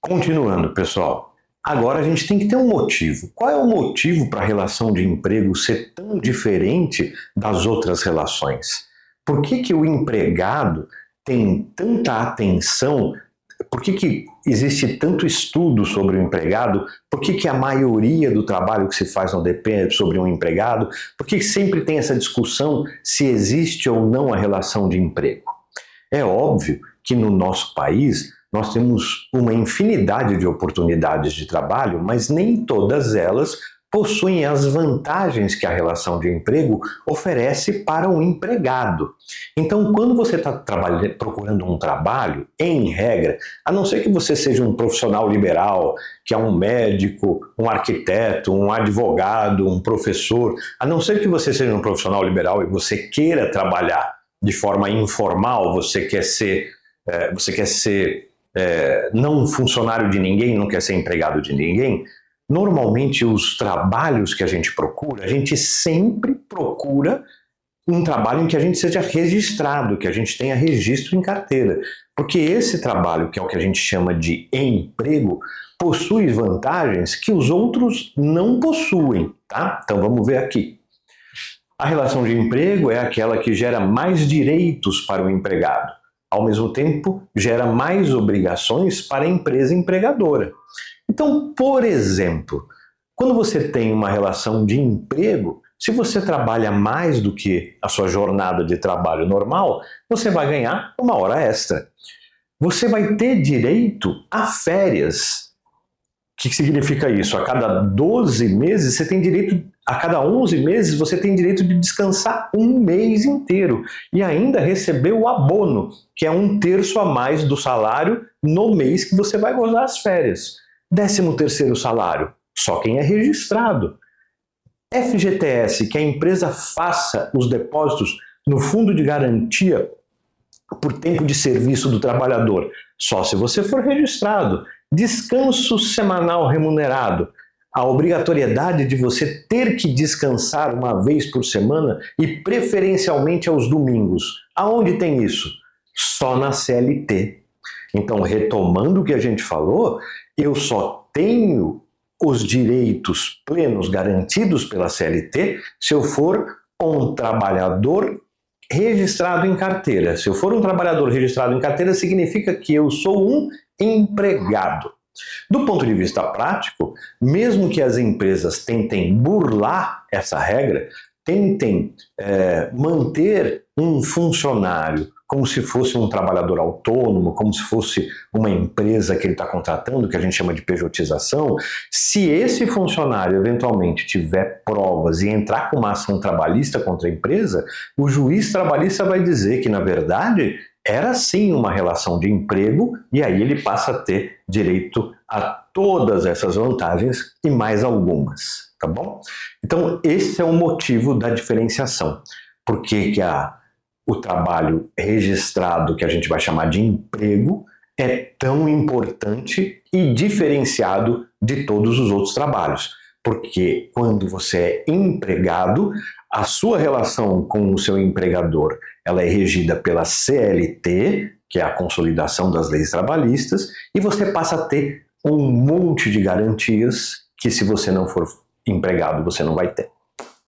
Continuando, pessoal. Agora a gente tem que ter um motivo. Qual é o motivo para a relação de emprego ser tão diferente das outras relações? Por que o empregado tem tanta atenção? Por que existe tanto estudo sobre o empregado? Por que a maioria do trabalho que se faz não depende sobre um empregado? Por que sempre tem essa discussão se existe ou não a relação de emprego? É óbvio que no nosso país nós temos uma infinidade de oportunidades de trabalho, mas nem todas elas possuem as vantagens que a relação de emprego oferece para o empregado. Então, quando você está procurando um trabalho, em regra, a não ser que você seja um profissional liberal, que é um médico, um arquiteto, um advogado, um professor, a não ser que você seja um profissional liberal e você queira trabalhar de forma informal, você quer ser não funcionário de ninguém, não quer ser empregado de ninguém, normalmente os trabalhos que a gente sempre procura um trabalho em que a gente seja registrado, que a gente tenha registro em carteira. Porque esse trabalho, que é o que a gente chama de emprego, possui vantagens que os outros não possuem, tá? Então vamos ver aqui. A relação de emprego é aquela que gera mais direitos para o empregado. Ao mesmo tempo, gera mais obrigações para a empresa empregadora. Então, por exemplo, quando você tem uma relação de emprego, se você trabalha mais do que a sua jornada de trabalho normal, você vai ganhar uma hora extra. Você vai ter direito a férias. O que significa isso? A cada 12 meses você tem direito, a cada 11 meses você tem direito de descansar um mês inteiro e ainda receber o abono, que é 1/3 a mais do salário no mês que você vai gozar as férias. 13º salário, só quem é registrado. FGTS, que a empresa faça os depósitos no fundo de garantia por tempo de serviço do trabalhador, só se você for registrado. Descanso semanal remunerado, a obrigatoriedade de você ter que descansar uma vez por semana e preferencialmente aos domingos. Aonde tem isso? Só na CLT. Então, retomando o que a gente falou, eu só tenho os direitos plenos garantidos pela CLT se eu for um trabalhador registrado em carteira. Se eu for um trabalhador registrado em carteira, significa que eu sou um empregado. Do ponto de vista prático, mesmo que as empresas tentem burlar essa regra, tentem manter um funcionário como se fosse um trabalhador autônomo, como se fosse uma empresa que ele está contratando, que a gente chama de pejotização, se esse funcionário eventualmente tiver provas e entrar com uma ação trabalhista contra a empresa, o juiz trabalhista vai dizer que, na verdade, era sim uma relação de emprego e aí ele passa a ter direito a todas essas vantagens e mais algumas, tá bom? Então, esse é o motivo da diferenciação. Por que o trabalho registrado, que a gente vai chamar de emprego, é tão importante e diferenciado de todos os outros trabalhos? Porque quando você é empregado, a sua relação com o seu empregador, ela é regida pela CLT, que é a consolidação das leis trabalhistas, e você passa a ter um monte de garantias que, se você não for empregado, você não vai ter.